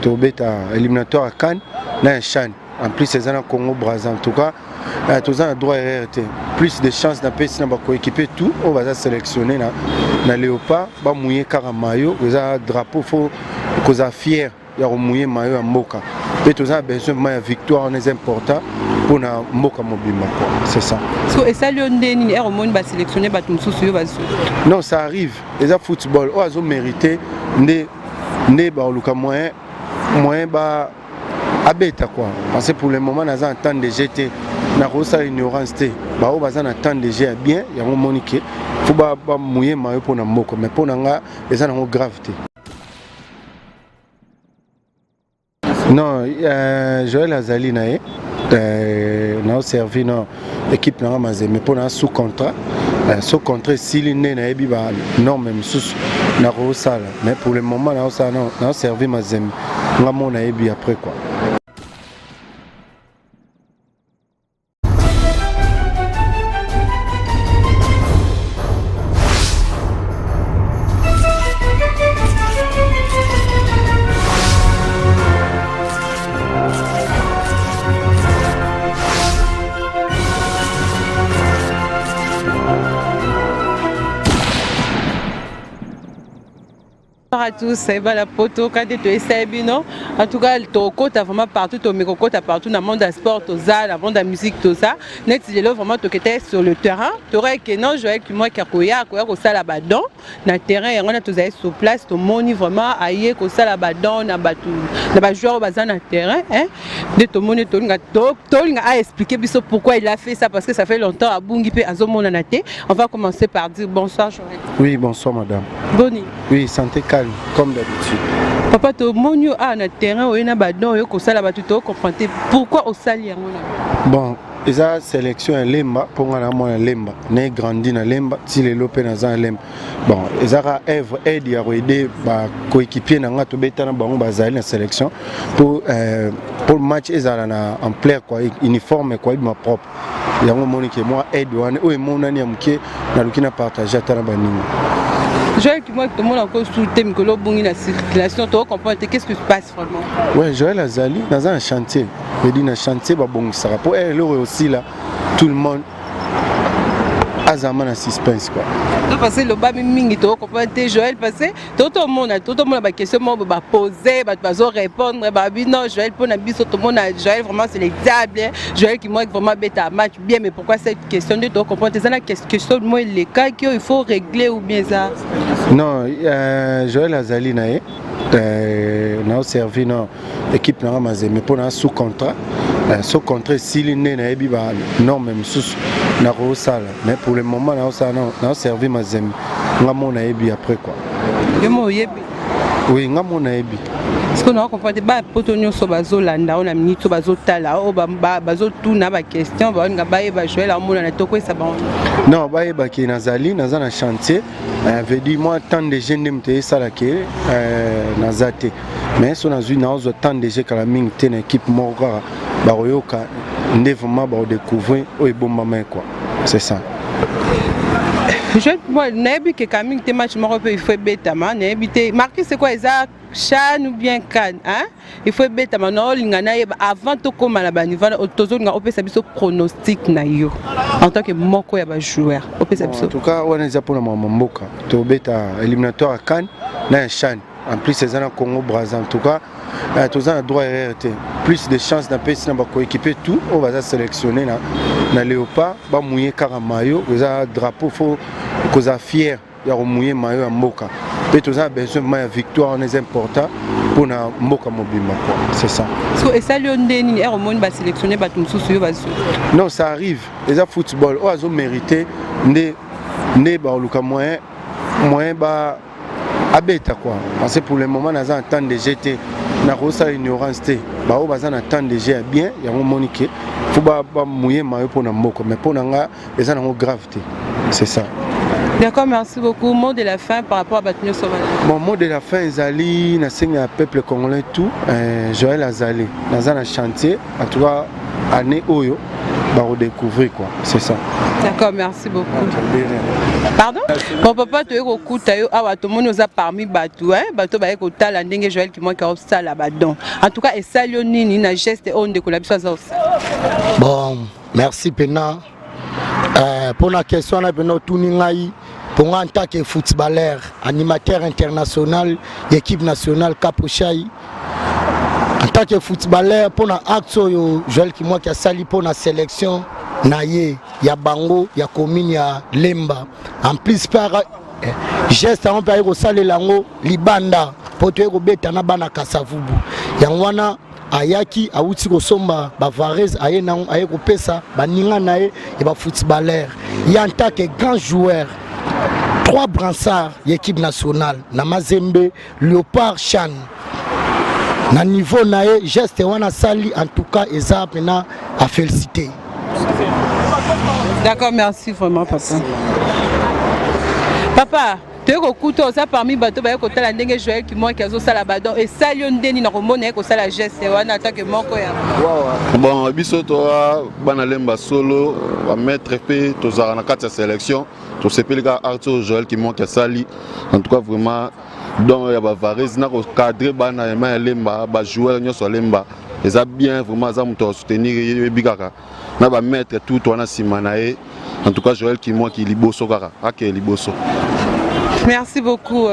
tobeta éliminatoire à Cannes na Chan. En plus c'est un Congo Brazza. En tout cas tous un droit RRT. Plus de chances d'appeler na ba coéquiper tout on va sélectionner na Léopard ba mouiller caramayo ça drapeau faut cause fier ya mouiller maillot à Mboka. Et tous a besoin de victoire on est important pour na Mboka mobima quoi. C'est ça. Et ça le ndeni er au monde ba sélectionner ba tumsusu yo ba. Non, ça arrive. Les football oh ils ont mérité ne ba luka moyen ba abeta quoi. Parce que pour le moment on a temps de jeter na rosa ignorance té. Ba o bazana temps de jeter bien, il y a un monique. Faut ba mouiller maillot pour na Mboka mais pour nga les ana gravité. Non, Joël Azali nae n'a servi dans l'équipe na Mazé mais pour un sous contrat si l'année na ebi ba non même sous na rosala mais pour le moment n'a servi Mazé nga mona ebi après quoi. À tous, c'est la photo quand tu es bino. En tout cas, ton côté vraiment partout, ton micro côté partout dans le monde du sport, tout ça, dans le monde de la musique, tout ça. Net, c'est là vraiment tu étais sur le terrain. Tu aurais que non, Joël qui moi qui a au ça là-bas dans le terrain et on a tous sur place, tout le monde vraiment ailleurs au ça là-bas dans na batu, na ba joueur bazan dans le terrain, hein. De tout le monde tout a expliqué pourquoi il a fait ça parce que ça fait longtemps à Bungi pe azomo na naté. On va commencer par dire bonsoir Joël. Oui, bonsoir madame. Boni. Oui, santé calme. Comme d'habitude. Papa, tu as un terrain où il y a un badon, il y a un confronté. Pourquoi au sali? Bon, la sélection est lemba, pour moi, lemba. Né grandi na lemba, si les lopé na zan lemba. Bon, ils ont aide à aider coéquipier na ngato beta na bango bazali na sélection pour le match ils ont en plaire quoi, uniforme quoi, ma propre. Il y a un moment que moi aide wane, ou mon nani amké na lukina partager ta na banini. Joël, moi, tout le monde encore sous le thème que l'on a la circulation, tu comprends qu'est-ce qui se passe vraiment? Oui, Joël Azali, dans un chantier. Je dis, dans un chantier, ça va pour elle aussi là, tout le monde a un suspense quoi. Parce que le bas mingi tu comprends Joël parce que tout le monde a question va poser, va répondre, non Joël pour na biso tout le monde Joël vraiment c'est le diable. Joël qui moi vraiment bête match bien mais pourquoi cette question de tu comprends c'est une question moi les cas qu'il faut régler ou bien ça? Non, Joël Azali nae n'a servi dans l'équipe na Mazé mais pour un sous contrat si l'année na ebi ba non même sous na rosala mais pour le moment n'a servi Mazé nga mona ebi après quoi. Yemo yebi. Oui, nga mona ebi. Est-ce qu'on a compris ba potonyo so bazolanda on a minute bazotala o bazotuna ba question ba nga ba eba Joël amona na toko ça ba. Non, ba eba ki nazali na chantier veut dire moi tant de jeunes m'te sala ke nazate mais son azu na ozo tant de jeunes kala mingi te na équipe moko ba royoka nde vraiment ba découvrir o ebomba main quoi. C'est ça. Je moi n'ai que Camille te match moko il faut bêta man n'ai marqué c'est quoi ça Chan ou bien Can hein il faut bêta man non lingana avant to comme la baniva tozo nga opesa biso pronostic na yo en tant que moko ya ba joueur opesa biso. En tout cas on est pour la Mboka to bêta éliminatoire à Cannes na Chan. En plus c'est un Congo Brazza. En tout cas tous un droit RRT. Plus de chances d'appeler na ba coéquiper tout on va sélectionner na Léopard ba mouiller caramayo ça drapeau faut cause fier ya mouiller maillot à Mboka. Et tous a besoin de victoire on est important pour na Mboka mobima quoi. C'est ça. Et ça le ndeni er au monde ba sélectionner ba tumsusu yo ba. Non, ça arrive. Les football oh ils ont mérité ne ba luka moyen ba abeta quoi. Parce que pour le moment on a un temps de jeter na rosa ignorance té. Ba o bazana temps de jeter bien, il y a un monique. Faut ba mouiller maillot pour na Mboka mais pour nga les ana gravité. C'est ça. D'accord, merci beaucoup. Mot de la fin par rapport à Batunyo Sobala. Mon mot de la fin, Azali, na peuple congolais tout, Joël Azali, dans un chantier, en tout cas, année Oyo, redécouvrir quoi, c'est ça. D'accord, merci beaucoup. Pardon? Bon papa, tu es au coup, tu as tout le monde nous a parmi bateau, hein? Bateau ba eko tala ndenge Joël qui moi qui a ça là badon. En tout cas, et salio nini na geste on de collaboration ça. Bon, merci Pena. Pour la question là Pena Tuningai pour en tant que footballeur, animateur international, équipe nationale Capochai. En tant que footballeur, pour la action Joël qui moi qui a sali pour la sélection naye ya bango ya commune ya Lemba. En plus par geste on peut aller au salle lango libanda pour te rebeta na bana kasavubu. Yangwana ayaki awuti kosomba bavarez aye na aye kopesa baninga nae et ba footballeur. Il en tant que grand joueur 3 brassards l'équipe nationale na Mazembe Léopard Chan na niveau nae geste wana sali en tout cas eza pena à féliciter. D'accord, merci vraiment papa. Papa, tu es au couteau, ça parmi bateau ba ko tala ndenge Joël qui moi qui a ça la badon et salio ndeni na komona ko sala geste wana attaque moko ya. Bon, biso to bana lemba solo va mettre pe to za na kati ya sélection. To sepeli ka Arthur Joël qui moi qui a sali. En tout cas vraiment donc ya ba varez na ko cadrer bana ya lemba ba joueur nyoso lemba. Et ça bien vraiment ça muto soutenir bigaka. Na ba mettre tout wana simanae. En tout cas Joël qui moi qui liboso kaka. Ake liboso. Merci beaucoup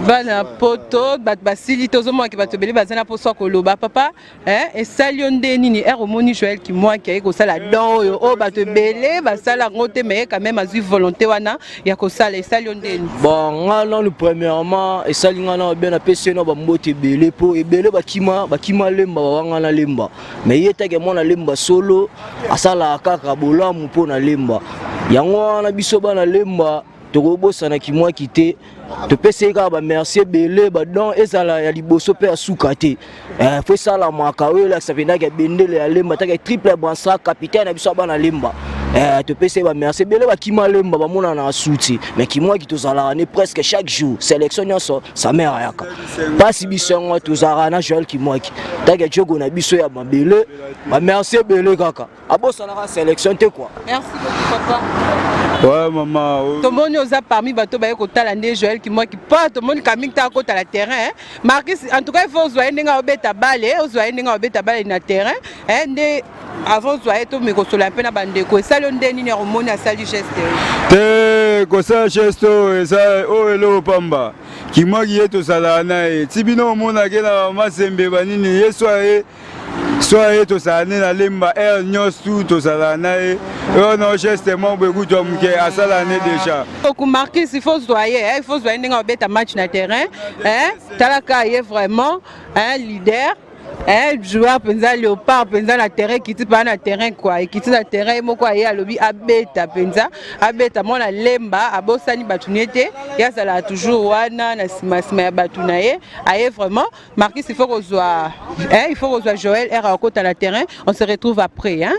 bana poto basili tozomo ki batobeli bazana poso koloba papa et salio ndeni ni eromoni Joël qui moi qui ko sala don o batobele basala ngote mais quand même azui volonté wana ya ko sala salio ndeni. Bon ngana le premièrement et sali ngana bien na pese no ba mbote belé po ebele bakima lemba wanga na lemba mais yetake mona lemba solo asala kaka bolamu po na lemba yango na biso bana lemba tokobosa na kimwa kité to pese ka ba merci belé ba don ezala ya liboso pe asuka te faut ça la makawela ça vient ka bendele ya lemba ta triple bransa capitaine na biso bana lemba to pese ba merci belé ba kima lemba ba mona na souti mais kimwa ki tozala ne presque chaque jour sélection nyonso sa mère yaka pas si biso ngo tozara na Joël kimwa ki ta ke jogo na biso ya ba belé ba merci belé kaka abosa na sélection te quoi. Merci beaucoup papa. Ouais maman. Tout le monde nous a parmi bateau ba ko tala ndé Joël qui moi qui pas tout le monde kaming ta ko tala terrain Marquis en tout cas il faut zoyer ndinga obeta balle ozoyer ndinga obeta balle na terrain ndé avant zoyer to me ko sola pe na bande ko salio ndeni ni romoni asali geste te ko sa geste eza o elo pamba ki moi qui est to sala na e tibino mona ke na Mazembe banini yesoye soye to sane na lemba nyos tout sala na e non geste mon beaucoup de muke asala ne déjà beaucoup marqué il faut zoyer ndinga obeta match na terrain talaka est vraiment un leader joueur penza Léopard penza na terrain qui pas na terrain quoi et qui na terrain moko aye alobi abeta penza abeta mona lemba abosani batunete ya sala toujours wana na sima ya batunaye aye vraiment Marquis il faut rejoindre Joël à côté na terrain on se retrouve après hein.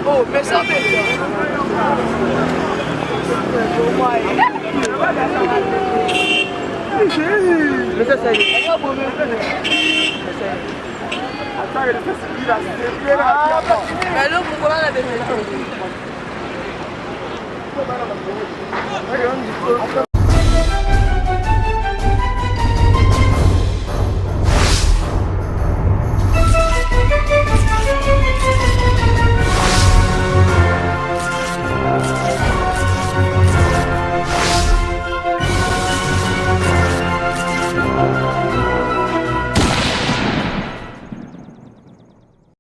Oh, mais ça mais